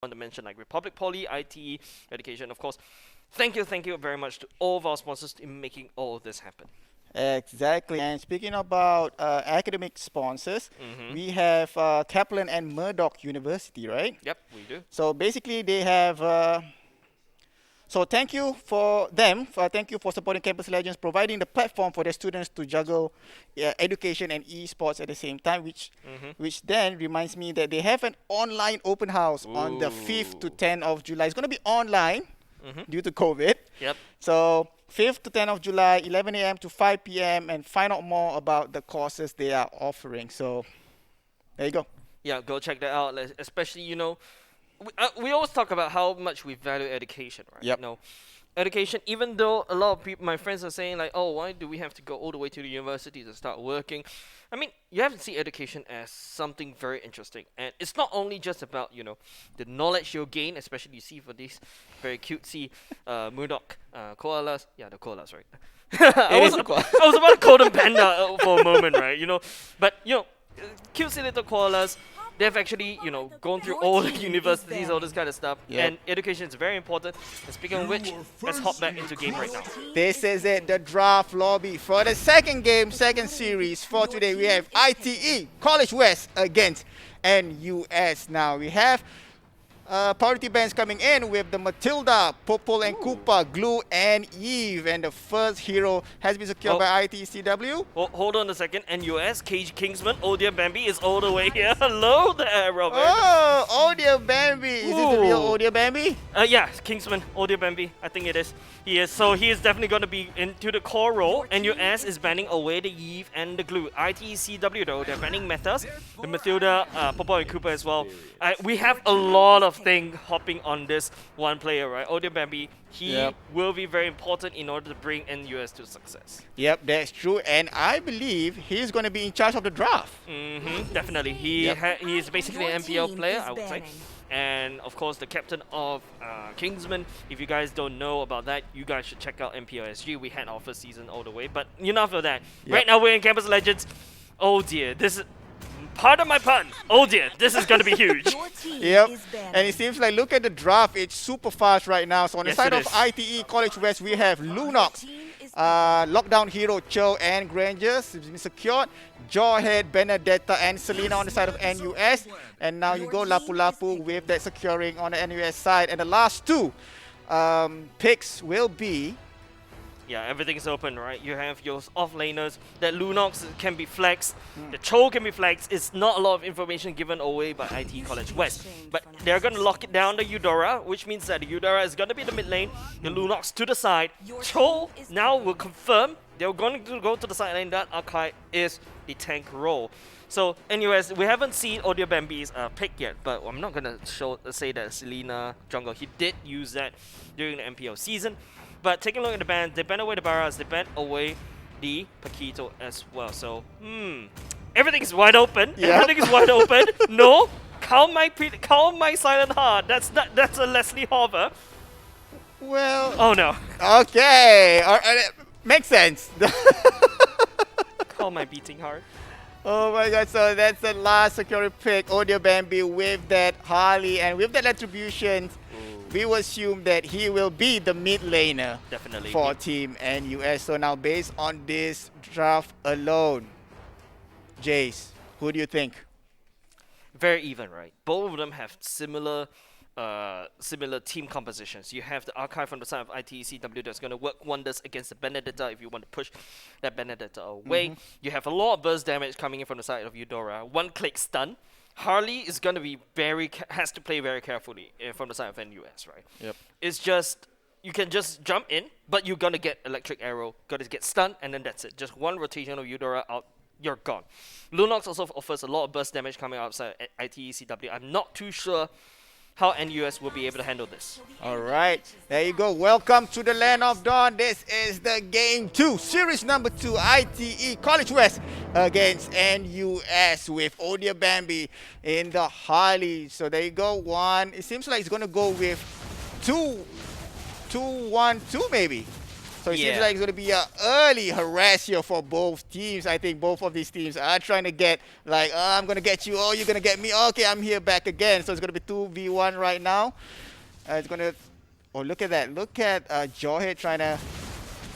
want to mention like Republic Poly, ITE, Education, of course. Thank you very much to all of our sponsors in making all of this happen. Exactly. And speaking about academic sponsors, Mm-hmm. we have Kaplan and Murdoch University, right? Yep, we do. So basically, they have. So thank you for them. Thank you for supporting Campus Legends, providing the platform for their students to juggle education and esports at the same time. Mm-hmm. Which then reminds me that they have an online open house on the 5th to Ooh. 10th of July. It's going to be online Mm-hmm. due to COVID. Yep. So 5th to 10th of July, 11 a.m. to 5 p.m. and find out more about the courses they are offering. So there you go. Yeah, go check that out. Especially, we always talk about how much we value education, right? Yep. Education, even though a lot of people, my friends are saying like, oh, why do we have to go all the way to the university to start working? I mean, you have to see education as something very interesting. And it's not only just about, the knowledge you'll gain, especially you see for these very cutesy Murdoch koalas. Yeah, the koalas, right? I was about to call them panda for a moment, right? But, cutesy little koalas, they've actually, gone through all the universities, all this kind of stuff. Yep. And education is very important. And speaking of which, let's hop back into game right now. This is it, the draft lobby for the second game, second series for today. We have ITE, College West against NUS. Now we have priority bands coming in with the Matilda, Popol and Koopa, Glue and Eve. And the first hero has been secured Oh. by ITCW. Hold on a second. NUS, Cage Kingsman, Oh Dear Bambi is all the way here. Hello there, Robert. Oh dear Bambi. Is this the real Ooh. Oh dear Bambi? Yeah, Kingsman, Oh Dear Bambi. I think it is. He is. So he is definitely going to be into the core role. NUS is banning away the Eve and the Glue. ITCW though, they're banning Metas, the Matilda, Popol and Koopa as well. We have a lot of things hopping on this one player, right? Oh Dear Bambi, he Yep. will be very important in order to bring NUS to success. Yep, that's true. And I believe he's going to be in charge of the draft. Mm-hmm, definitely. He Yep. he is basically an MPL player, I would say. And of course, the captain of Kingsman. If you guys don't know about that, you guys should check out MPLSG. We had our first season all the way, but enough of that. Yep. Right now, we're in Campus Legends. Oh dear, this is part of my pun. Oh dear, this is gonna be huge. Yep. And it seems like, look at the draft. It's super fast right now. So on the Yes, side it of is. ITE College West, we have Lunox, Lockdown Hero, Cho, and Grangers has been secured. Jawhead, Benedetta, and Selena on the side of NUS. And now you go Lapu Lapu with that securing on the NUS side. And the last two picks will be... Yeah, everything's open, right? You have your off-laners. That Lunox can be flexed. The Cho can be flexed. It's not a lot of information given away by IT College West. But they're going to lock it down the Eudora, which means that the Eudora is going to be the mid lane. The Lunox to the side. Cho now will confirm they're going to go to the side lane. That Akai is the tank role. So, anyways, we haven't seen Audio Bambi's pick yet, but I'm not going to say that Selena Jungle, he did use that during the MPL season. But taking a look at the band, they banned away the Barras, they banned away the Paquito as well. So, everything is wide open. Yep. Everything is wide open. No, calm my silent heart. That's a Leslie Hover. Well, Oh no, okay. Makes sense. calm my beating heart. Oh my god, so that's the last security pick, Audio Bambi with that Harley, and with that attribution, we will assume that he will be the mid laner Definitely. for Team NUS. So now based on this draft alone, Jace, who do you think? Very even, right? Both of them have similar team compositions. You have the Archive from the side of ITCW that's going to work wonders against the Benedetta if you want to push that Benedetta away. You have a lot of burst damage coming in from the side of Eudora. One click stun. Harley is going to be has to play very carefully from the side of NUS, right? Yep. It's just, you can just jump in, but you're going to get Electric Arrow, going to get stunned, and then that's it. Just one rotation of Eudora out, you're gone. Lunox also offers a lot of burst damage coming outside ITECW. I'm not too sure how NUS will be able to handle this. All right, there you go. Welcome to the Land of Dawn. This is the game 2, series number 2, ITE College West against NUS with Odia Bambi in the Harley. So there you go, one. It seems like it's going to go with 2-1-2 maybe. So it seems Yeah. like it's going to be an early harass here for both teams. I think both of these teams are trying to get like, oh, I'm going to get you. Oh, you're going to get me. Okay, I'm here back again. So it's going to be 2v1 right now. It's going to... Oh, look at that. Look at Jawhead trying to...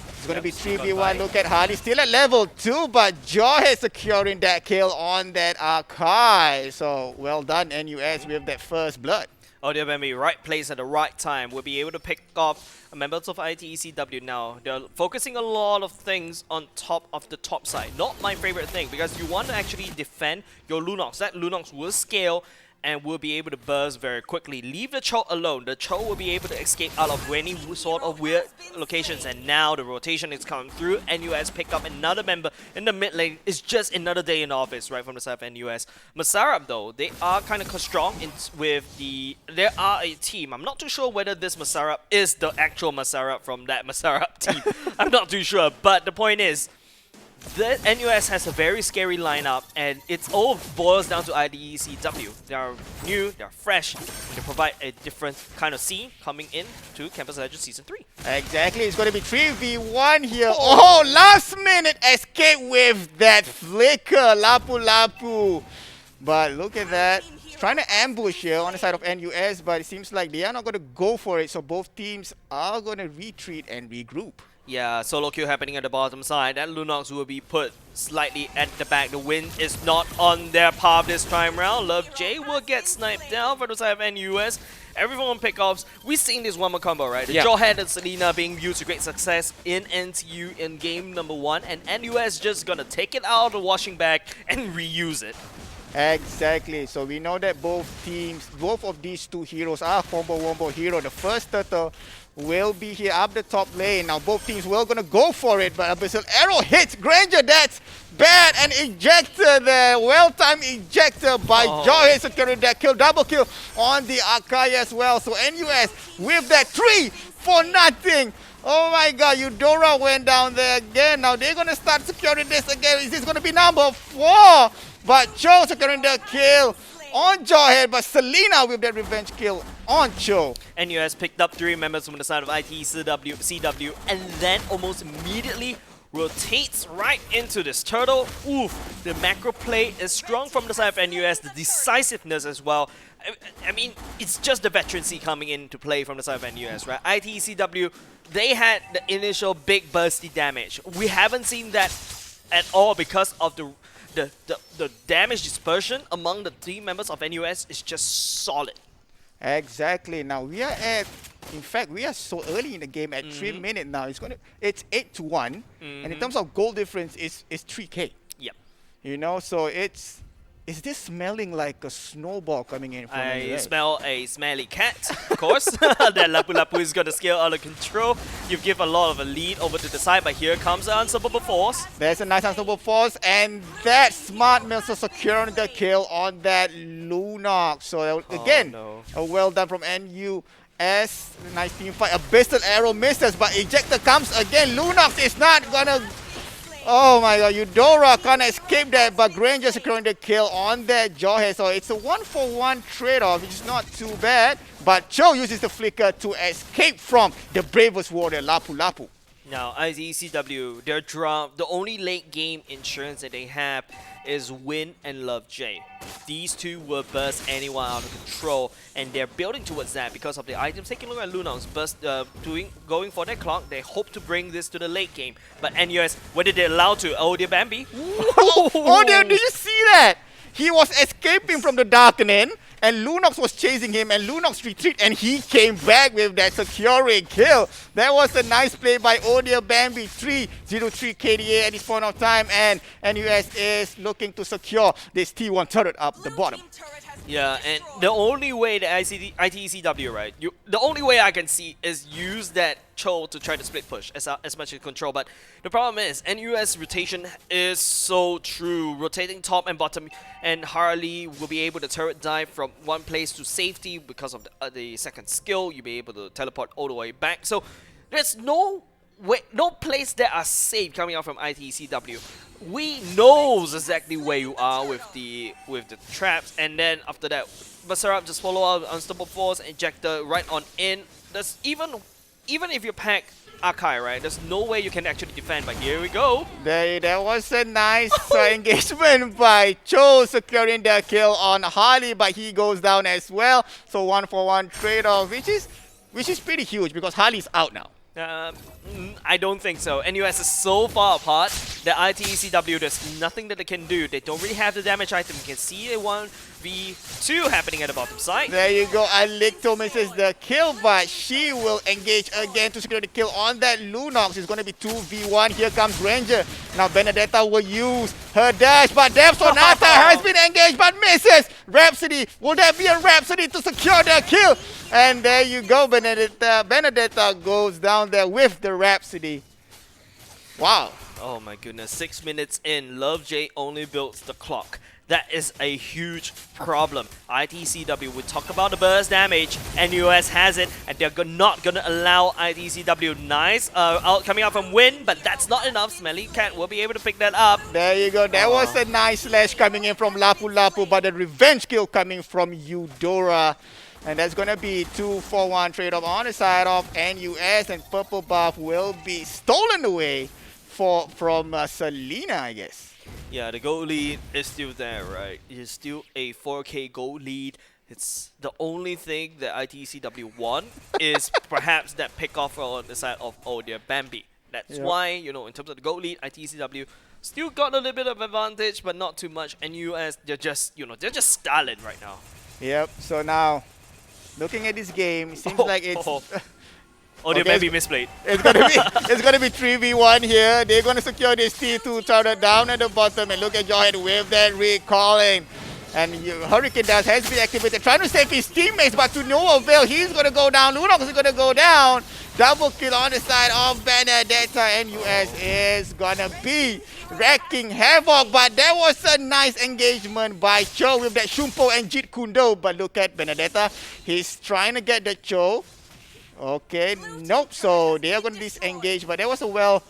It's going to be Yep, 3v1. Look at Harley still at level 2, but Jawhead securing that kill on that Archive. So well done, NUS, with that first blood. Oh, they're be right place at the right time. We'll be able to pick up members of ITECW now. They're focusing a lot of things on top of the top side. Not my favorite thing, because you want to actually defend your Lunox. That Lunox will scale and will be able to burst very quickly. Leave the Cho alone. The Cho will be able to escape out of any sort of weird locations, and now the rotation is coming through. NUS pick up another member in the mid lane. It's just another day in office right from the side of NUS. Masarap though, they are kind of strong with the... There are a team. I'm not too sure whether this Masarap is the actual Masarap from that Masarap team. I'm not too sure, but the point is, the NUS has a very scary lineup, and it all boils down to IDECW. They are new, they are fresh, they provide a different kind of scene coming in to Campus Legends Season 3. Exactly, it's going to be 3v1 here. Oh, last minute escape with that flicker, Lapu Lapu. But look at that. Trying to ambush here on the side of NUS, but it seems like they are not going to go for it. So both teams are going to retreat and regroup. Yeah, solo queue happening at the bottom side. That Lunox will be put slightly at the back. The wind is not on their path this time round. Love J will get sniped down for the side of NUS. Everyone on pickoffs. We've seen this one more combo, right? The Jawhead and Selena being used to great success in NTU in game number 1. And NUS just gonna take it out of the washing bag and reuse it. Exactly. So we know that both teams, both of these two heroes are combo wombo hero. The first turtle will be here up the top lane. Now both teams will gonna go for it, but Abyssal Arrow hits Granger. That's bad. And ejector there. Well-timed ejector by Jawhead securing that kill. Double kill on the Akai as well. So NUS with that 3 for nothing. Oh my god, Eudora went down there again. Now they're gonna start securing this again. Is this gonna be number 4? But Cho securing the kill on Jawhead, but Selena with that revenge kill on Cho. NUS picked up 3 members from the side of ITECW, and then almost immediately rotates right into this turtle. Oof, the macro play is strong from the side of NUS, the decisiveness as well. I mean, it's just the veterancy coming into play from the side of NUS, right? ITECW, they had the initial big bursty damage. We haven't seen that at all because of the damage dispersion among the team members of NUS is just solid. Exactly. Now we are at, in fact, we are so early in the game at 3 minutes now. It's 8-1, and in terms of goal difference, it's 3K. Yep. You know, so is this smelling like a snowball coming in from I NUS? smell a smelly cat, of course. That Lapu Lapu is going to scale out of control. You give a lot of a lead over to the side, but here comes the Unstoppable Force. There's a nice Unstoppable Force, and that Smart Mills securing the kill on that Lunox. So again, a well done from NUS. Nice team fight. Abyssal Arrow misses, but Ejector comes again. Lunox is not gonna... Oh my god, Eudora can't escape that, but Granger securing the kill on that Jawhead. So it's a 1-for-1 trade-off, which is not too bad. But Cho uses the flicker to escape from the bravest warrior, Lapu Lapu. Now, ITECW, their drop, the only late game insurance that they have is Win and Love J. These two will burst anyone out of control, and they're building towards that because of the items. Taking a look at Lunox, going for their clock. They hope to bring this to the late game. But NUS, whether they're allowed to, oh dear Bambi. Oh dear, did you see that? He was escaping from the darkening, and Lunox was chasing him, and Lunox retreated, and he came back with that securing kill. That was a nice play by Odia Bambi. 3-0-3 KDA at this point of time, and NUS is looking to secure this T1 turret up the bottom. Yeah, and the only way that ITECW, right? The only way I can see is use that Cho to try to split push as much as control. But the problem is, NUS rotation is so true. Rotating top and bottom, and Harley will be able to turret dive from one place to safety because of the second skill. You'll be able to teleport all the way back. So there's no place that are safe coming out from ITECW. We knows exactly where you are with the traps, and then after that, Basarab just follow out Unstoppable Force, Ejector right on in. There's even even if you pack Akai, right, there's no way you can actually defend. But here we go. There was a nice engagement by Cho securing the kill on Harley, but he goes down as well. So 1-for-1 trade-off, which is pretty huge because Harley's out now. I don't think so. NUS is so far apart that ITECW, there's nothing that they can do. They don't really have the damage item. You can see a 1v2 happening at the bottom side. There you go. Alicto misses the kill, but she will engage again to secure the kill on that Lunox. It's going to be 2v1. Here comes Ranger. Now Benedetta will use her dash, but Dev Sonata has been engaged but misses. Rhapsody, will there be a Rhapsody to secure the kill? And there you go, Benedetta. Benedetta goes down there with the Rhapsody. Wow. Oh my goodness, 6 minutes in, Love J only builds the clock. That is a huge problem. ITCW, we talk about the burst damage, NUS has it, and they're not going to allow ITCW nice coming out from win, but that's not enough. Smelly Cat will be able to pick that up. There you go. There was a nice slash coming in from Lapu Lapu, but a revenge kill coming from Eudora. And that's going to be 2-for-1 trade-off on the side of NUS, and Purple Buff will be stolen away from Selena, I guess. Yeah, the gold lead is still there, right? It's still a 4K gold lead. It's the only thing that ITCW won is perhaps that pick off on the side of their Bambi. That's why, you know, in terms of the gold lead, ITCW still got a little bit of advantage, but not too much. NUS, they're just, you know, they're just stalling right now. Yep. So now, looking at this game, it seems like it's. Their Bambi misplayed. It's gonna be 3v1 here. They're gonna secure this T2 turret down at the bottom, and look at Jawhead with that recalling. And Hurricane Dance has been activated, trying to save his teammates, but to no avail. He's gonna go down. Lunox is gonna go down. Double kill on the side of Benedetta. NUS is gonna be wrecking havoc, but there was a nice engagement by Cho with that Shumpo and Jeet Kundo. But look at Benedetta. He's trying to get the Cho. Okay, nope. So they are going to disengage, but there was a well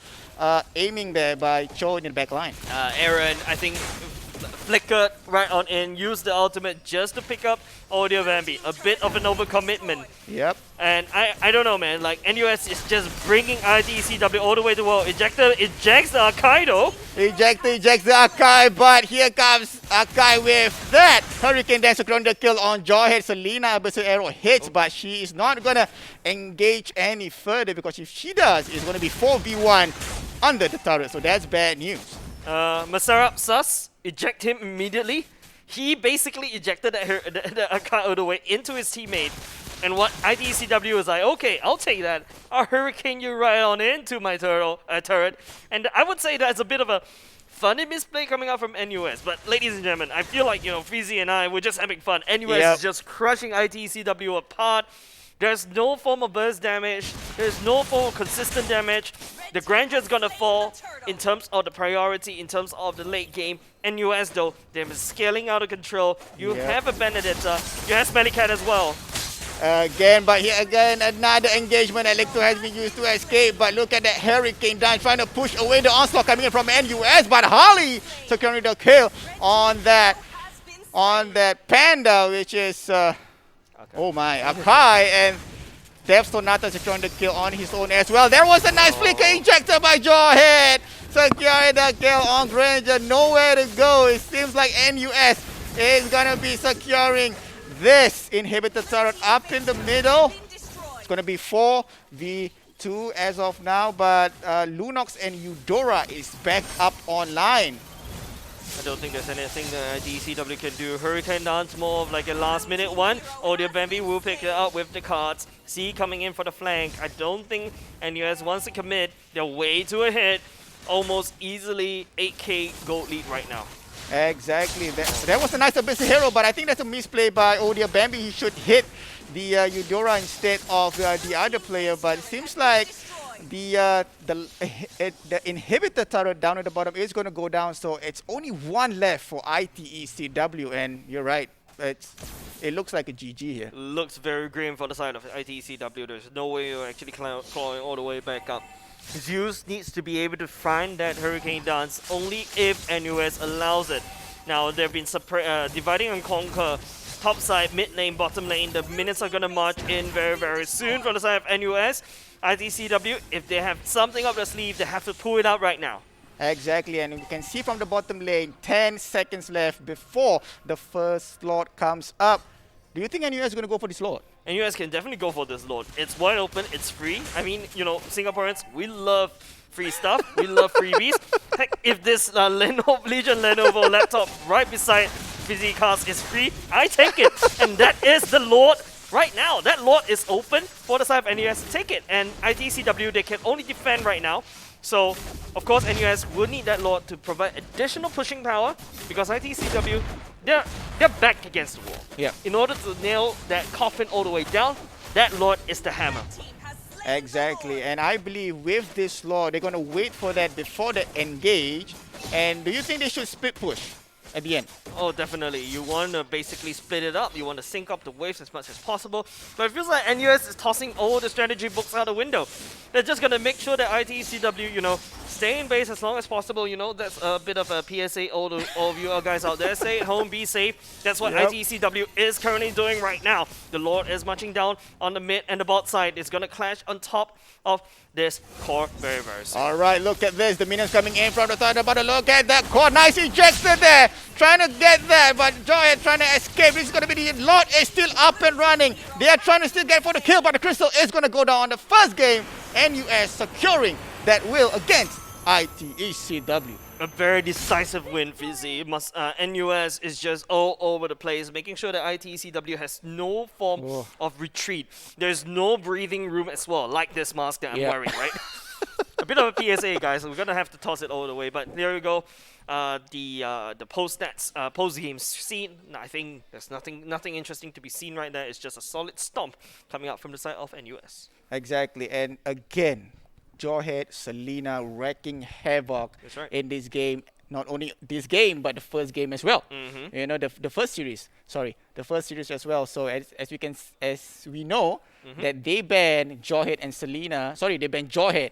aiming there by Cho in the back line. Aaron, I think, flickered right on in, used the ultimate just to pick up Audio Bambi. A bit of an overcommitment. Yep. And I don't know, man. Like, NUS is just bringing ITCW all the way to wall. Ejector ejects the Akaido. Ejector ejects the Akai, but here comes Akai with that. Hurricane Dance securing the kill on Jawhead. Selena Abyssal Arrow hits, but she is not going to engage any further because if she does, it's going to be 4v1 under the turret. So that's bad news. Masarap Sus, eject him immediately. He basically ejected the Akai all the way into his teammate. And what ITCW was like, okay, I'll take that. I'll hurricane you right on into my turret. And I would say that's a bit of a funny misplay coming out from NUS. But ladies and gentlemen, I feel like, you know, Fizzy and I, we're just having fun. NUS is just crushing ITCW apart. There's no form of burst damage. There's no form of consistent damage. The grandeur is gonna fall in terms of the priority, in terms of the late game. NUS though, they're scaling out of control. You have a Benedetta. You have Smelly Cat as well. Again, but here again, another engagement. Electro has been used to escape, but look at that Hurricane Dance trying to push away the onslaught coming in from NUS, but Harley securing the kill on that Panda, which is, oh my, Akai, and Dev Sonata securing the kill on his own as well. There was a nice flicker ejector by Jawhead, securing the kill on Granger. Nowhere to go. It seems like NUS is gonna be securing this inhibitor turret up in the middle. It's going to be 4v2 as of now, but Lunox and Eudora is back up online. I don't think there's anything that DCW can do. Hurricane Dance more of like a last minute one. Audio Bambi will pick it up with the cards. C coming in for the flank. I don't think NUS wants to commit. They're way too ahead. Almost easily 8k gold lead right now. Exactly. That was a nice Abyssal Hero, but I think that's a misplay by Odia Bambi. He should hit the Eudora instead of the other player, but it seems like the inhibitor turret down at the bottom is going to go down, so it's only one left for ITECW, and you're right. It looks like a GG here. Looks very grim for the side of ITECW. There's no way you're actually clawing all the way back up. Zeus needs to be able to find that Hurricane Dance only if NUS allows it. Now, they've been dividing and conquer top side, mid lane, bottom lane. The minions are going to march in very, very soon from the side of NUS. ITCW, if they have something up their sleeve, they have to pull it out right now. Exactly, and we can see from the bottom lane, 10 seconds left before the first slot comes up. Do you think NUS is going to go for this slot? NUS can definitely go for this Lord. It's wide open, it's free. I mean, you know, Singaporeans, we love free stuff. We love freebies. Heck, if this Lenovo, Legion Lenovo laptop right beside Physicast is free, I take it. And that is the Lord right now. That Lord is open for the side of NUS to take it. And ITCW, they can only defend right now. So, of course, NUS will need that Lord to provide additional pushing power because ITCW, they're back against the wall. Yeah. In order to nail that coffin all the way down, that Lord is the hammer. Exactly, and I believe with this slot, they're going to wait for that before they engage. And do you think they should split push at the end? Oh, definitely. You want to basically split it up. You want to sync up the waves as much as possible. But it feels like NUS is tossing all the strategy books out the window. They're just going to make sure that ITCW, you know, stay in base as long as possible. You know, that's a bit of a PSA all of you guys out there. Stay at home, be safe. That's what ITCW is currently doing right now. The Lord is marching down on the mid and the bot side. It's going to clash on top of this core very, very soon. All right, look at this. The minions coming in from the side of the bottom. Look at that core. Nice ejection there. Trying to get there, but Joyhead trying to escape. This is going to be the Lord is still up and running. They are trying to still get for the kill, but the crystal is going to go down on the first game. NUS securing that will against ITECW. A very decisive win, Fizzy. NUS is just all over the place, making sure that ITCW has no form of retreat. There's no breathing room as well, like this mask that I'm wearing, right? A bit of a PSA, guys. We're gonna have to toss it all the way, but there we go. The post-stats, post-game scene. I think there's nothing interesting to be seen right there. It's just a solid stomp coming out from the side of NUS. Exactly, and again, Joyhead, Selena wrecking havoc in this game. Not only this game, but the first game as well. You know, the first series. Sorry, the first series as well. So as we know that they banned Joyhead and Selena. Sorry, they banned Joyhead.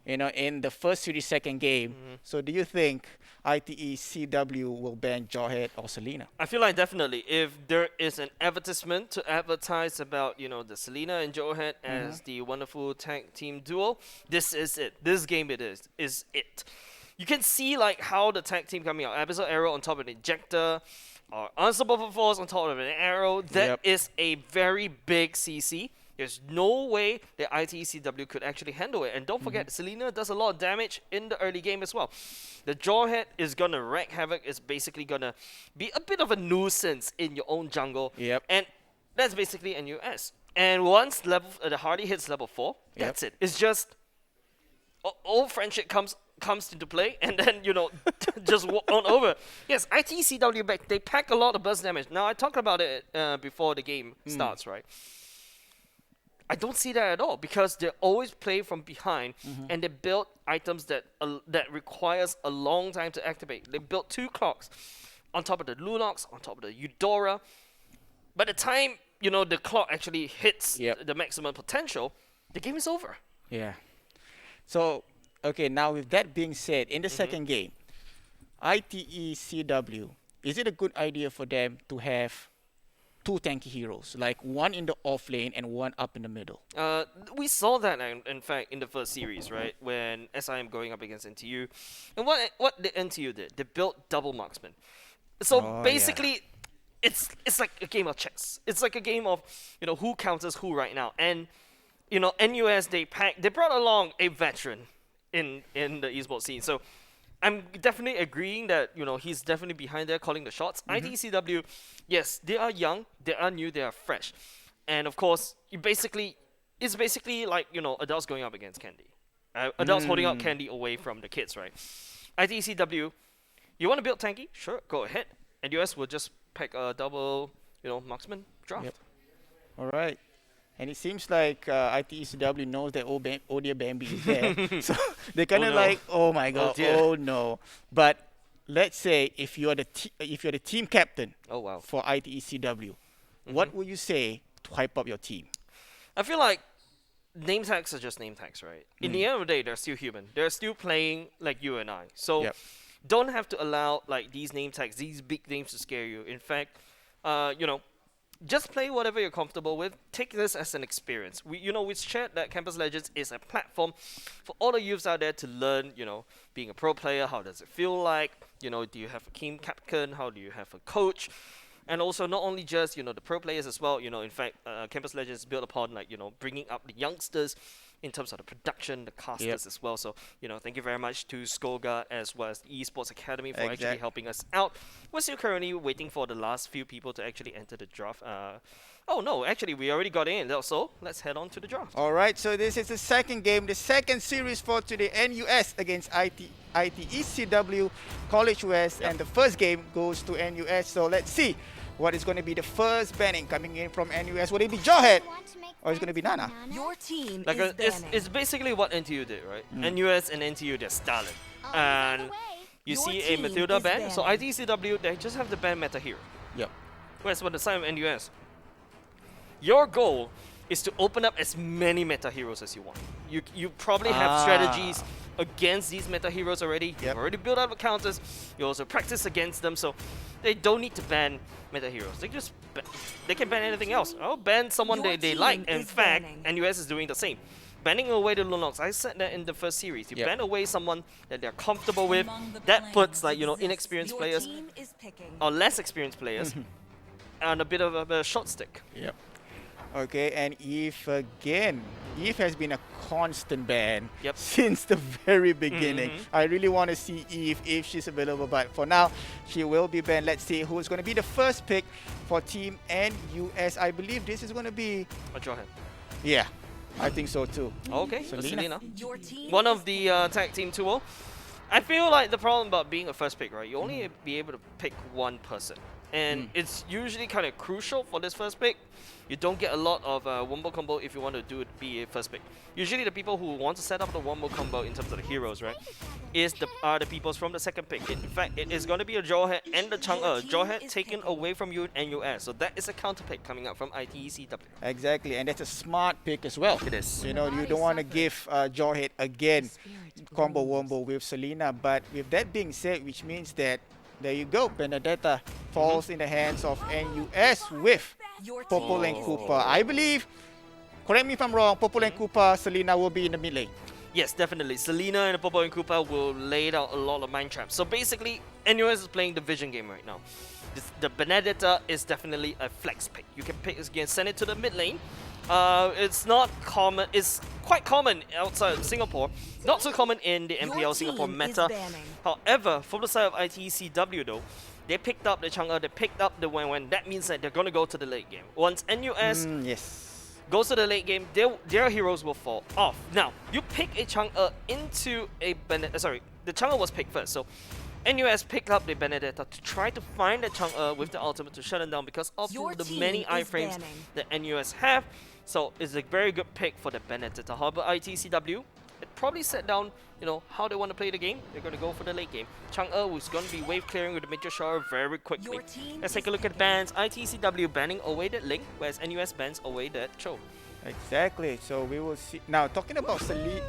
You know, in the first series, second game. So do you think ITECW will ban Joyhead or Selena? I feel like definitely, if there is an advertisement to advertise about, you know, the Selena and Joyhead as the wonderful tag team duo, this is it. This game is it. You can see like how the tag team coming out. Episode Arrow on top of an Ejector, or Unstoppable Force on top of an Arrow. That is a very big CC. There's no way that ITCW could actually handle it. And don't forget, Selena does a lot of damage in the early game as well. The Jawhead is going to wreak havoc. It's basically going to be a bit of a nuisance in your own jungle. And that's basically NUS. And once the Hardy hits level 4, that's it. It's just old friendship comes into play, and then, you know, just walk on over. Yes, ITCW back, they pack a lot of burst damage. Now, I talked about it before the game starts, right? I don't see that at all because they always play from behind and they build items that requires a long time to activate. They built 2 clocks on top of the Lunox, on top of the Eudora. By the time, you know, the clock actually hits the maximum potential, the game is over. Yeah. So, okay, now with that being said, in the second game, ITECW, is it a good idea for them to have 2 tanky heroes, like one in the off lane and one up in the middle? We saw that, in fact, in the first series, right? When SIM going up against NTU. And what the NTU did, they built double marksman. So basically, it's like a game of chess. It's like a game of, you know, who counters who right now. And, you know, NUS, they brought along a veteran in the esports scene. So I'm definitely agreeing that, you know, he's definitely behind there calling the shots. ITCW, yes, they are young, they are new, they are fresh. And of course, it's basically like, you know, adults going up against Candy. Adults holding out Candy away from the kids, right? ITCW, you want to build tanky? Sure, go ahead. And US will just pack a double, you know, marksman draft. All right. And it seems like ITECW knows that Odia Bambi is there. So they're kind of like, oh my god, oh no. But let's say if you're the team captain for ITECW, what would you say to hype up your team? I feel like name tags are just name tags, right? In the end of the day, they're still human. They're still playing like you and I. So don't have to allow like these name tags, these big names to scare you. In fact, you know, just play whatever you're comfortable with. Take this as an experience. We shared that Campus Legends is a platform for all the youths out there to learn, being a pro player. How does it feel like? Do you have a team captain? How do you have a coach? And also not only just, the pro players as well. In fact, Campus Legends is built upon bringing up the youngsters in terms of the production, the casters as well. So, thank you very much to Skoga as well as the Esports Academy for actually helping us out. We're still currently waiting for the last few people to actually enter the draft. Oh no, actually we already got in. So let's head on to the draft. All right, so this is the second game, the second series for today. NUS against ITE College West, and the first game goes to NUS. So let's see what is going to be the first banning coming in from NUS. Would it be Jawhead or is it going to be Nana? Your team Like is it's basically what NTU did, right? NUS and NTU, they're Stalin. And you Your see a team Matilda is ban. So banning. ITCW, they just have the ban meta hero. Yep. Whereas on the side of NUS, your goal is to open up as many meta heroes as you want. You probably have strategies against these meta heroes already. You've already built up the counters. You also practice against them, so they don't need to ban meta heroes. They can ban anything else. Oh, ban someone Your they team like. In is fact, banning. NUS is doing the same. Banning away the Lunox. I said that in the first series. You ban away someone that they're comfortable with. That puts inexperienced Your players team is picking. or less experienced players on a bit of a short stick. Yep. Okay, and Eve again. Eve has been a constant ban since the very beginning. I really want to see Eve if she's available, but for now, she will be banned. Let's see who's going to be the first pick for Team NUS. I believe this is going to be... A Jawhead. Yeah, I think so too. Okay, Selena. Selena. Your team One is of the tag team duo. I feel like the problem about being a first pick, right? You only be able to pick one person. And it's usually kind of crucial for this first pick. You don't get a lot of wombo combo if you want to be a first pick. Usually the people who want to set up the wombo combo in terms of the heroes, right, are the people from the second pick. In fact, it is going to be a Jawhead and the Chang'e. Jawhead taken away from you and NUS. So that is a counter pick coming up from ITECW. Exactly, and that's a smart pick as well. It is. You don't want to give Jawhead again combo wombo with Selena. But with that being said, which means that there you go, Benedetta falls in the hands of NUS with Your team Popol and is Cooper. I believe, correct me if I'm wrong, Popol and Cooper, Selena will be in the mid lane. Yes, definitely. Selena and Popo and Koopa will lay out a lot of mind traps. So basically, NUS is playing the vision game right now. The Benedetta is definitely a flex pick. You can pick again, send it to the mid lane. It's not common. It's quite common outside Singapore. Not so common in the Your MPL Singapore team is meta. banning. However, from the side of ITECW though, they picked up the Chang'e, they picked up the Wen. That means that they're going to go to the late game. Once NUS Yes. goes to the late game, their heroes will fall off. Now, you pick a Chang'e into a Benedetta. The Chang'e was picked first, so NUS picked up the Benedetta to try to find the Chang'e with the ultimate to shut it down because of Your the team many is iframes banning. that NUS have. So it's a very good pick for the Benedetta. However, ITCW, it probably set down, how they want to play the game. They're going to go for the late game. Chang'e was going to be wave clearing with the Major Shower very quickly. Your team Let's take is a look at the bans. ITCW banning away that Link, whereas NUS bans away that Cho. Exactly. So we will see. Now, talking about Selena,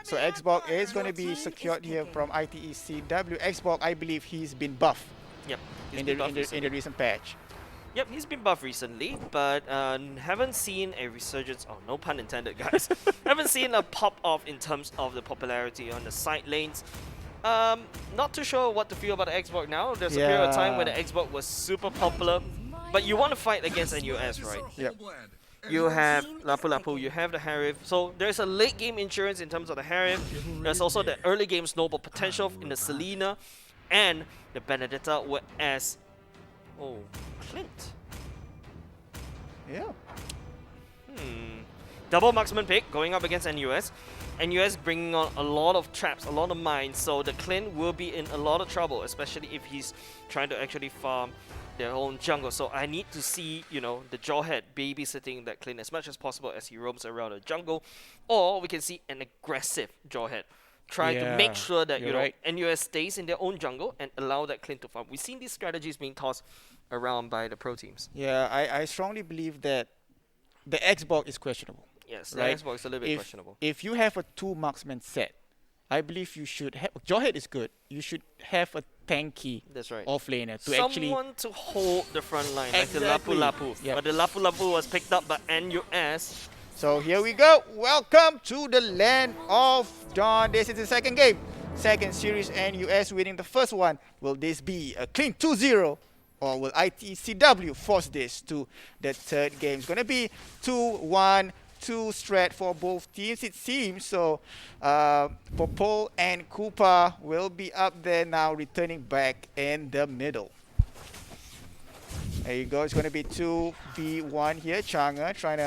so Xbox is going to be secured here from ITECW. Xbox, I believe he's been buffed Yep. he's in been the, buffed in, the, in recently. the recent patch. Yep, he's been buffed recently, but haven't seen a resurgence. Oh, no pun intended, guys. Haven't seen a pop off in terms of the popularity on the side lanes. Not too sure what to feel about the Xbox now. There's a period of time where the Xbox was super popular, but you want to fight against NUS, right? Yep. You have Lapu Lapu, you have the Harif. So there's a late game insurance in terms of the Harif. There's also the early game snowball potential in the Selena and the Benedetta, whereas Clint. Yeah. Double marksman pick going up against NUS. NUS bringing on a lot of traps, a lot of mines, so the Clint will be in a lot of trouble, especially if he's trying to actually farm their own jungle. So I need to see, the Jawhead babysitting that Clint as much as possible as he roams around the jungle, or we can see an aggressive Jawhead. Try to make sure that NUS stays in their own jungle and allow that Clint to farm. We've seen these strategies being tossed around by the pro teams. Yeah, I strongly believe that the Xbox is questionable. Yes, right? the Xbox is a little bit questionable. If you have a 2 marksman set, I believe you should have... Jawhead is good. You should have a tanky That's right. offlaner to Someone to hold the front line, like the Exactly. Lapu Lapu. Yep. But the Lapu Lapu was picked up by NUS. So here we go. Welcome to the land of Dawn. This is the second game. Second series, NUS winning the first one. Will this be a clean 2-0? Or will ITCW force this to the third game? It's going to be 2-1, 2 strat for both teams, it seems. So Popol and Koopa will be up there now, returning back in the middle. There you go. It's going to be 2v1 here. Chang'e trying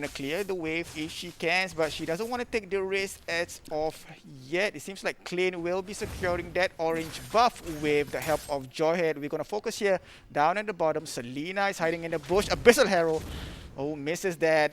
to clear the wave if she can, but she doesn't want to take the risk as of yet. It seems like Clint will be securing that orange buff with the help of Jawhead. We're going to focus here down at the bottom. Selena is hiding in the bush. Abyssal Harrow. Oh, misses that.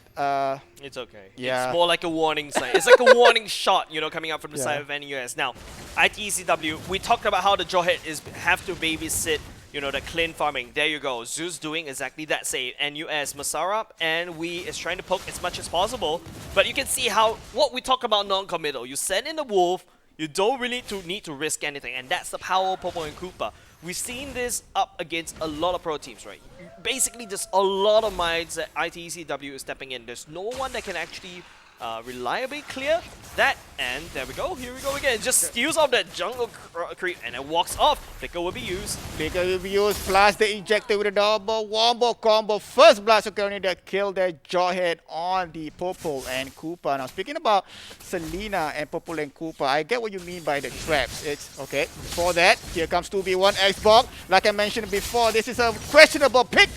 It's okay. Yeah. It's more like a warning sign. It's like a warning shot, you know, coming out from the Yeah. side of NUS. Now, ITECW, we talked about how the Jawhead have to babysit, you know, the clean farming. There you go. Zeus doing exactly that save. NUS Masarap and we is trying to poke as much as possible. But you can see how, what we talk about non-committal. You send in the wolf, you don't really need to risk anything. And that's the power of Popo and Koopa. We've seen this up against a lot of pro teams, right? Basically, there's a lot of minds that ITECW is stepping in. There's no one that can actually reliably clear that, and there we go, here we go again. It just steals off that jungle creep and it walks off. Flicker will be used. Flicker will be used, plus the ejector with a double wombo combo. First blast securing that kill that Jawhead on the Popol and Koopa. Now speaking about Selena and Popol and Koopa, I get what you mean by the traps. It's okay. Before that, here comes 2v1 Xbox. Like I mentioned before, this is a questionable pick.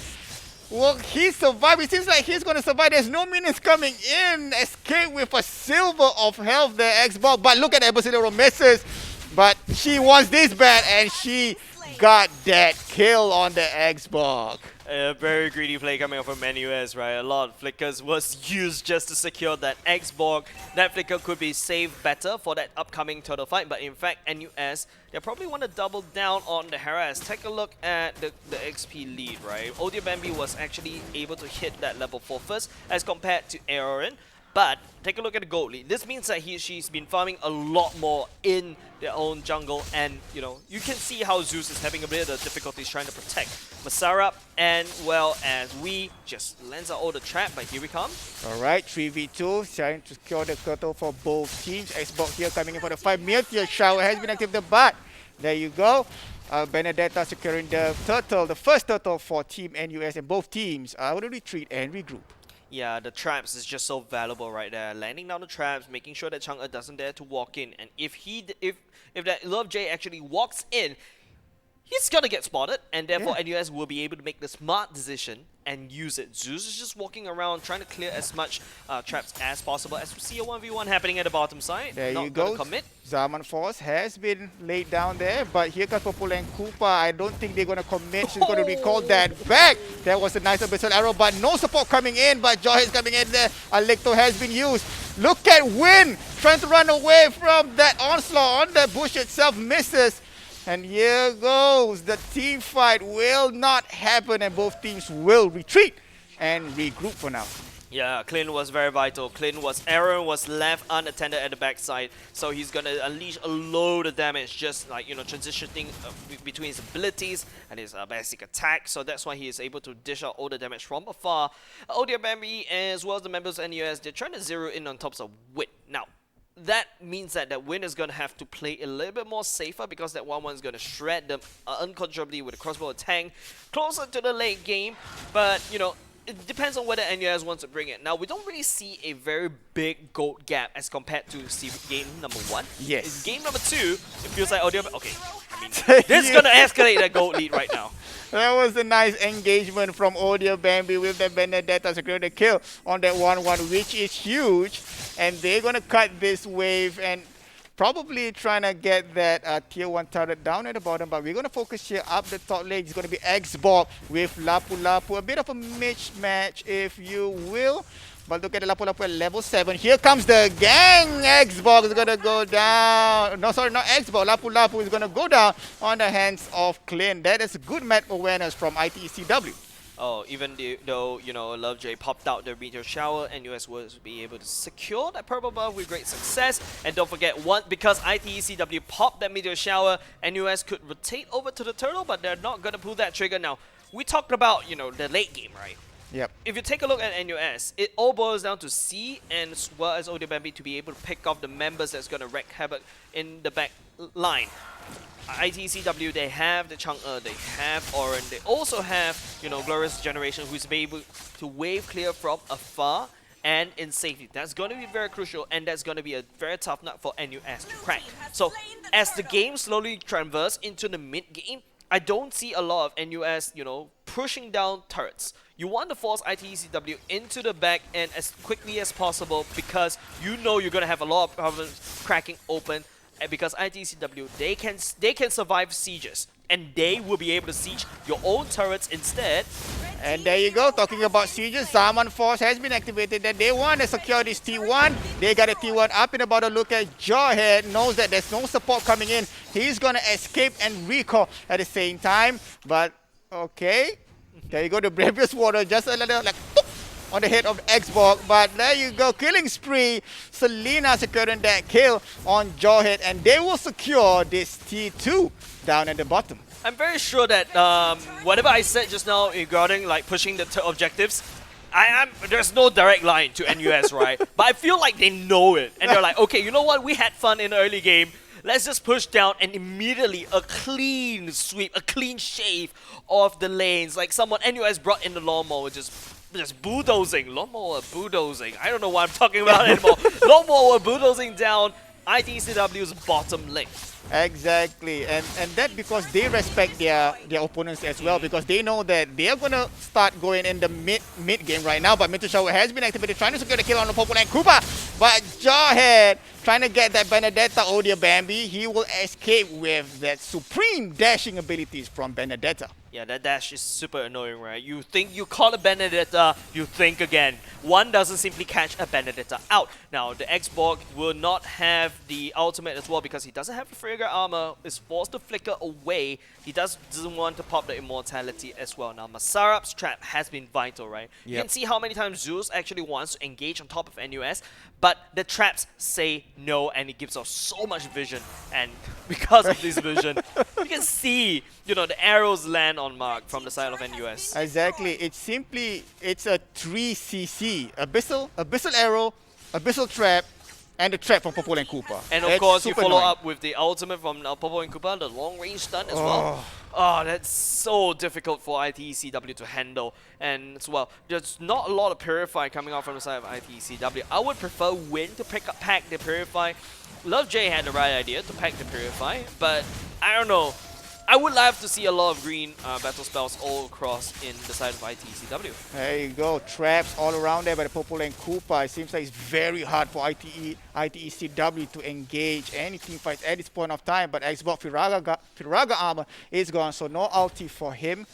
Will he survive? It seems like he's going to survive. There's no minions coming in. Escape with a silver of health there, Xbox. But look at Abyssal misses. But she wants this bad, and she got that kill on the Xbox. A very greedy play coming up from NUS, right? A lot of flickers was used just to secure that Xbox. That flicker could be saved better for that upcoming turtle fight, but in fact, NUS, they probably want to double down on the harass. Take a look at the XP lead, right? Odia Bambi was actually able to hit that level 4 first as compared to Aaron. But take a look at the gold lead. This means that she's been farming a lot more in their own jungle, and you know, you can see how Zeus is having a bit of difficulties trying to protect Masarap, and well as we just lands out all the trap, but here we come. Alright, 3v2, trying to secure the turtle for both teams. Xbox here coming in for the 5 Meteor Shower has been activated, but there you go. Benedetta securing the turtle, the first turtle for Team NUS, and both teams are going to retreat and regroup. Yeah, the traps is just so valuable right there. Landing down the traps, making sure that Chang'e doesn't dare to walk in. And if that Love J actually walks in, he's gonna get spotted, and therefore NUS will be able to make the smart decision and use it. Zeus is just walking around trying to clear as much traps as possible. As we see a 1v1 happening at the bottom side. There Not you gonna go. commit. Zaman Force has been laid down there, but here comes Popol and Koopa. I don't think they're going to commit. She's going to recall that back. That was a nice Abyssal Arrow, but no support coming in, but Joy is coming in there. Alecto has been used. Look at Win trying to run away from that onslaught on the bush itself, misses. And here goes. The team fight will not happen, and both teams will retreat and regroup for now. Yeah, Clint was very vital. Aaron was left unattended at the backside, so he's gonna unleash a load of damage, just like, you know, transitioning between his abilities and his basic attack. So that's why he is able to dish out all the damage from afar. Odia Bambi, as well as the members of NUS, they're trying to zero in on tops of Wit. Now, that means that Win is going to have to play a little bit more safer, because that 1-1 is going to shred them uncontrollably with a crossbow attack closer to the late game. But, you know, it depends on whether NUS wants to bring it. Now, we don't really see a very big gold gap as compared to game number 1. Yes. In game number 2, it feels like Audio... Okay, I mean, this is going to escalate that gold lead right now. That was a nice engagement from Odia Bambi with the Benedetta securing the kill on that 1-1, which is huge. And they're going to cut this wave and probably trying to get that tier 1 turret down at the bottom. But we're going to focus here up the top lane. It's going to be Xbox with Lapu Lapu. A bit of a mismatch, if you will. But look at the Lapu Lapu at level 7. Here comes the gang. Xbox is going to go down. No, sorry, not Xbox. Lapu Lapu is going to go down on the hands of Clint. That is good map awareness from ITECW. Oh, even though, Love J popped out the meteor shower, NUS was be able to secure that purple buff with great success. And don't forget, because ITECW popped that meteor shower, NUS could rotate over to the turtle, but they're not gonna pull that trigger now. We talked about, the late game, right? Yep. If you take a look at NUS, it all boils down to C and as well as Bambi to be able to pick off the members that's gonna wreak havoc in the back line. ITCW, they have the Chang'e, they have Oren, they also have, Glorious Generation, who's able to wave clear from afar and in safety. That's going to be very crucial, and that's going to be a very tough nut for NUS to crack. So, as the game slowly traverses into the mid-game, I don't see a lot of NUS, pushing down turrets. You want to force ITCW into the back end as quickly as possible because you're going to have a lot of problems cracking open. Because ITCW, they can survive sieges, and they will be able to siege your own turrets instead. And there you go, talking about sieges, Zaman Force has been activated and they want to secure this T1. They got a T1 up in about a look at Jawhead, knows that there's no support coming in. He's going to escape and recall at the same time. But, okay, there you go, the Bravest Water just a little like on the head of Xbox, but there you go, killing spree. Selena securing that kill on Jawhead, and they will secure this T2 down at the bottom. I'm very sure that whatever I said just now regarding like pushing the objectives, there's no direct line to NUS, right? But I feel like they know it, and they're like, okay, you know what? We had fun in the early game. Let's just push down and immediately a clean sweep, a clean shave of the lanes. Like someone NUS brought in the lawnmower, just bulldozing, lawnmower bulldozing. I don't know what I'm talking about anymore. Lawnmower bulldozing down ITCW's bottom lane. Exactly, and that because they respect their opponents as well, because they know that they are gonna start going in the mid game right now. But Meteor Shower has been activated, trying to secure the kill on the Popo and Koopa. But Jawhead trying to get that Benedetta Odia Bambi. He will escape with that supreme dashing abilities from Benedetta. Yeah, that dash is super annoying, right? You think you call a Benedetta, you think again. One doesn't simply catch a Benedetta out. Now, the Xbox will not have the ultimate as well because he doesn't have the Frigga armor. Is forced to flicker away. He doesn't want to pop the immortality as well. Now, Masarap's trap has been vital, right? Yep. You can see how many times Zeus actually wants to engage on top of NUS, but the traps say no, and it gives us so much vision. And because of this vision, you can see, the arrows land on mark from the side of NUS. Exactly, it's a 3CC, Abyssal Arrow, Abyssal Trap, and the trap from Popo and Koopa. And of course, you follow up with the ultimate from Popo and Koopa, the long range stun as well. Oh, that's so difficult for ITECW to handle. And as well, there's not a lot of Purify coming out from the side of ITECW. I would prefer Win to pack the Purify. Love J had the right idea to pack the Purify, but I don't know. I would love to see a lot of green battle spells all across in the side of ITECW. There you go, traps all around there by the Popo and Koopa. It seems like it's very hard for ITECW to engage any team fights at this point of time, but Xbox Firaga armor is gone, so no ulti for him.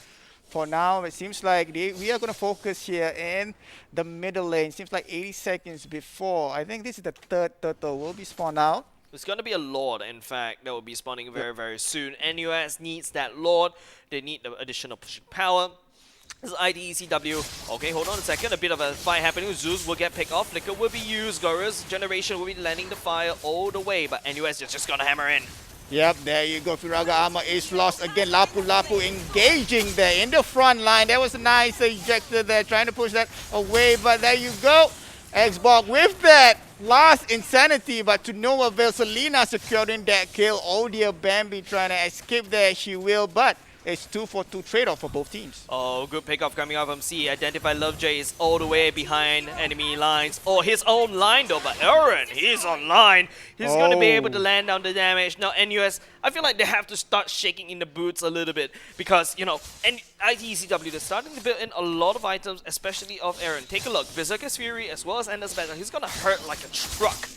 For now, it seems like we are going to focus here in the middle lane. Seems like 80 seconds before. I think this is the third turtle will be spawned out. It's going to be a Lord, in fact, that will be spawning very, very soon. NUS needs that Lord. They need the additional pushing power. This is ITECW. Okay, hold on a second. A bit of a fight happening. Zeus will get picked off. Flicker will be used. Glorious Generation will be landing the fire all the way. But NUS is just going to hammer in. Yep, there you go. Firaga armor is lost again. Lapu Lapu engaging there in the front line. That was a nice ejector there, trying to push that away. But there you go. Xbox with that last insanity, but to no avail. Selena securing that kill. Odia Bambi trying to escape there. She will, but it's 2-for-2 trade-off for both teams. Oh, good pickoff coming out from C. Identify Love J is all the way behind enemy lines. Oh, his own line though, but Aaron, he's online. He's going to be able to land down the damage. Now, NUS, I feel like they have to start shaking in the boots a little bit because, and ITECW, they're starting to build in a lot of items, especially of Aaron. Take a look. Berserker's Fury as well as Endless Battle. He's going to hurt like a truck.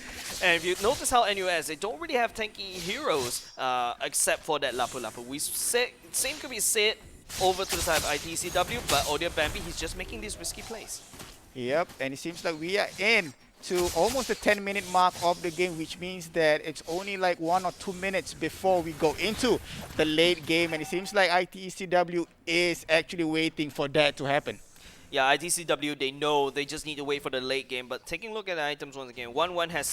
And if you notice how NUS, they don't really have tanky heroes except for that Lapu Lapu. Same could be said over to the side of ITECW, but Odia Bambi, he's just making these risky plays. Yep, and it seems like we are in to almost the 10-minute mark of the game, which means that it's only like 1 or 2 minutes before we go into the late game, and it seems like ITECW is actually waiting for that to happen. Yeah, ITCW, they know they just need to wait for the late game. But taking a look at the items once again, 1-1 is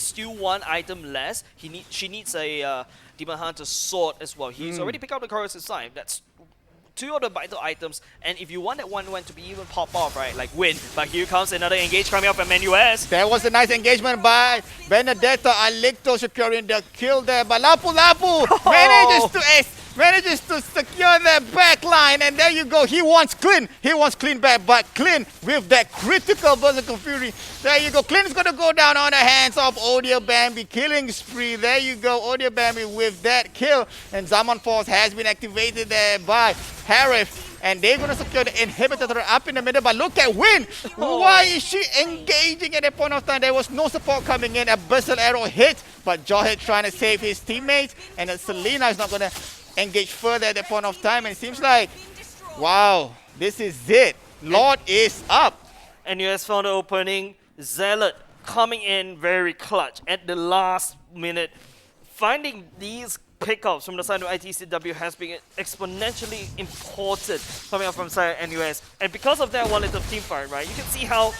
still one item less. She needs a Demon Hunter sword as well. He's already picked up the Chorus side. That's two of the vital items. And if you want that 1-1 to be even pop off, right, like win. But here comes another engage coming up from NUS. That was a nice engagement by Benedetta. Alicto securing the kill there, but Lapu Lapu manages to secure the back line, and there you go. He wants Clint back, but Clint with that critical Berserker Fury. There you go. Clint is going to go down on the hands of Odia Bambi, killing spree. There you go. Odia Bambi with that kill, and Zaman Force has been activated there by Harif. And they're going to secure the inhibitor up in the middle, but look at Win. Why is she engaging at that point of time? There was no support coming in. A Bristle Arrow hit, but Jawhead trying to save his teammates, and Selena is not going to engage further at that point of time. And it seems like, wow, this is it. Lord is up. NUS found the opening. Zealot coming in very clutch at the last minute. Finding these pickups from the side of ITCW has been exponentially important coming up from side of NUS. And because of that one little team fight, right, you can see how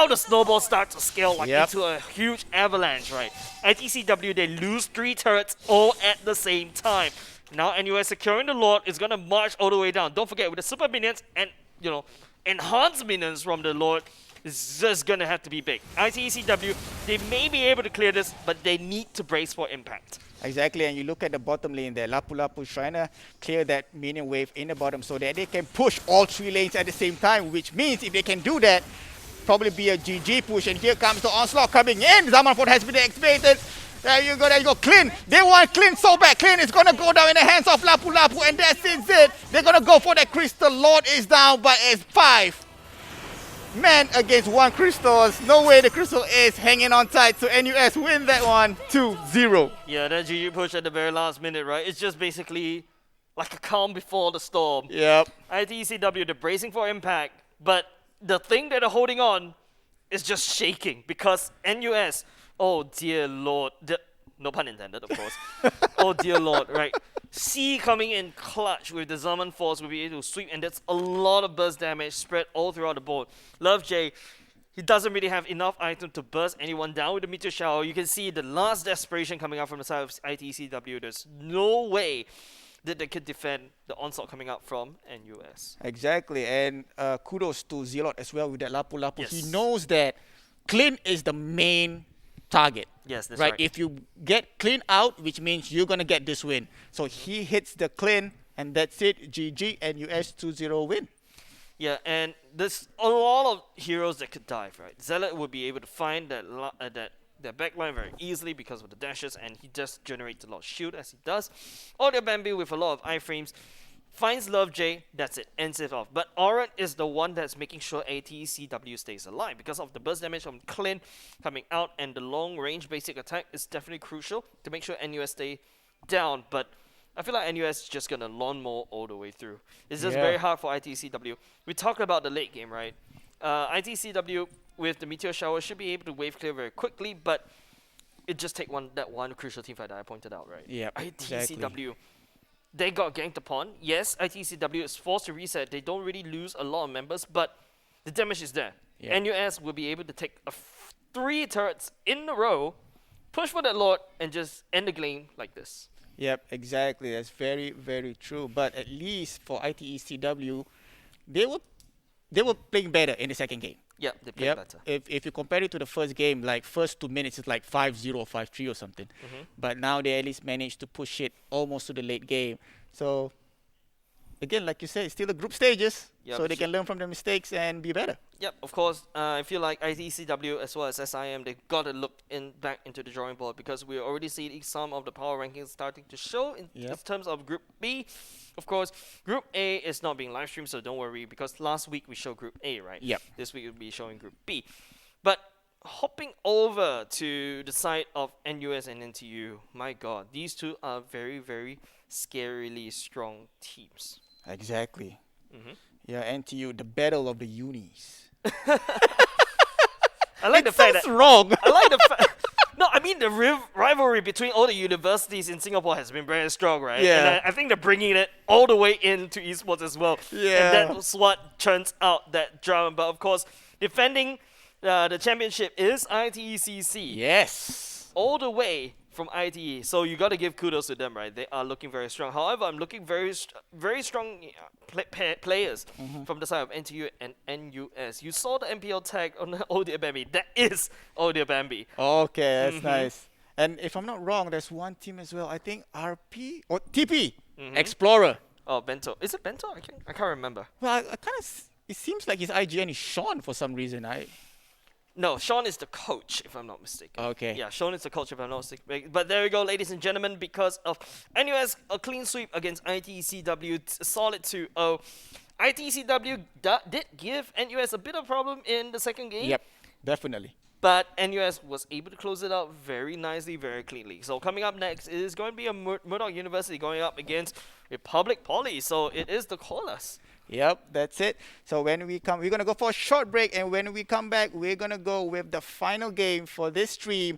the snowball starts to scale like into a huge avalanche, right? ITCW, they lose 3 turrets all at the same time. Now NUS securing the Lord is going to march all the way down. Don't forget, with the super minions and, you know, enhanced minions from the Lord, it's just going to have to be big. ITCW, they may be able to clear this, but they need to brace for impact. Exactly, and you look at the bottom lane there. Lapu Lapu trying to clear that minion wave in the bottom so that they can push all 3 lanes at the same time, which means if they can do that, probably be a GG push. And here comes the onslaught coming in. Zamanford has been activated. There you go, Clint. They want Clint so bad. Clint is going to go down in the hands of Lapu Lapu, and that's it. They're going to go for that crystal. Lord is down, but it's 5 man against 1 crystals. No way the crystal is hanging on tight, so NUS win that one 2-0. Yeah, that GG push at the very last minute, right? It's just basically like a calm before the storm. Yep. ITCW, they're bracing for impact, but the thing that they're holding on is just shaking because NUS, oh dear lord, no pun intended, of course. Oh dear lord, right? C coming in clutch with the Zaman Force will be able to sweep, and that's a lot of burst damage spread all throughout the board. Love J, he doesn't really have enough item to burst anyone down with the Meteor Shower. You can see the last desperation coming out from the side of ITCW. There's no way that they could defend the onslaught coming out from NUS. Exactly, and kudos to Zealot as well with that Lapu Lapu. Yes. He knows that Clint is the main target. Yes, that's right. If you get Clint out, which means you're going to get this win. So he hits the Clint, and that's it. GG, NUS 2-0 win. Yeah, and there's a lot of heroes that could dive, right? Zealot would be able to find that backline very easily because of the dashes, and he just generates a lot of shield as he does. Audio Bambi with a lot of iframes finds Love J, that's it, ends it off. But Auron is the one that's making sure ATCW stays alive because of the burst damage from Clint coming out, and the long range basic attack is definitely crucial to make sure NUS stay down. But I feel like NUS is just going to lawnmower all the way through. It's just very hard for ITCW. We talked about the late game, right? ITCW with the Meteor Shower should be able to wave clear very quickly, but it just takes that one crucial team fight that I pointed out, right? Yeah, ITCW, exactly. they got ganked upon. Yes, ITCW is forced to reset. They don't really lose a lot of members, but the damage is there. Yep. NUS will be able to take 3 turrets in a row, push for that Lord, and just end the game like this. Yep, exactly. That's very, very true. But at least for ITECW, they were playing better in the second game. Yeah, they played better. If you compare it to the first game, like first 2 minutes, it's like 5-0, 5-3 or something. But now they at least managed to push it almost to the late game. So again, like you said, it's still the group stages, so they can learn from their mistakes and be better. Yep, of course. I feel like ITCW as well as SIM, they've got to look back into the drawing board because we're already seeing some of the power rankings starting to show in terms of Group B. Of course, Group A is not being live streamed, so don't worry because last week we showed Group A, right? Yep. This week we'll be showing Group B. But hopping over to the side of NUS and NTU, my god, these two are very, very scarily strong teams. Exactly. Yeah, NTU, the battle of the unis. I like the fact that wrong. I like the fact. No, I mean the rivalry between all the universities in Singapore has been very strong, right? Yeah. And I think they're bringing it all the way into esports as well. Yeah. And that's what churns out that drama. But of course, defending the championship is ITECC. Yes. All the way from ITE. So you got to give kudos to them, right? They are looking very strong. However, I'm looking very strong players from the side of NTU and NUS. You saw the MPL tag on Odia Bambi. That is Odia Bambi. Okay, that's nice. And if I'm not wrong, there's one team as well. I think RP or TP Explorer. Oh, Bento. Is it Bento? I can't remember. Well, I kind of. It seems like his IGN is Sean for some reason. No, Sean is the coach, if I'm not mistaken. Okay. Yeah, Sean is the coach, if I'm not mistaken. But there we go, ladies and gentlemen, because of NUS, a clean sweep against ITCW, solid 2-0. ITCW did give NUS a bit of problem in the second game. Yep, definitely. But NUS was able to close it out very nicely, very cleanly. So coming up next is going to be a Murdoch University going up against Republic Poly. So it is the callers. Yep, that's it. So when we come, we're going to go for a short break. And when we come back, we're going to go with the final game for this stream,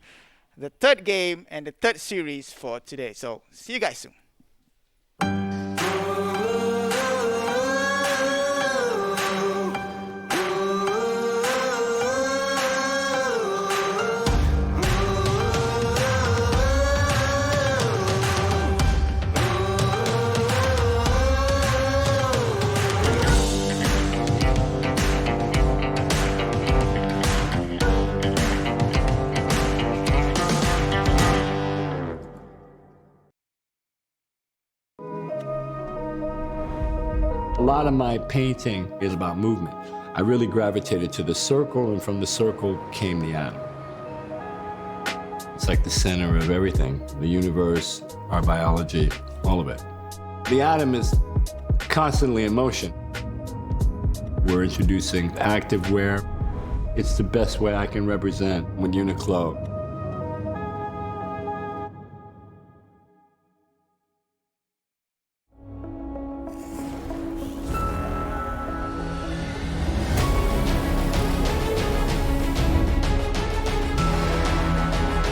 the third game and the third series for today. So see you guys soon. A lot of my painting is about movement. I really gravitated to the circle, and from the circle came the atom. It's like the center of everything, the universe, our biology, all of it. The atom is constantly in motion. We're introducing activewear. It's the best way I can represent with Uniqlo.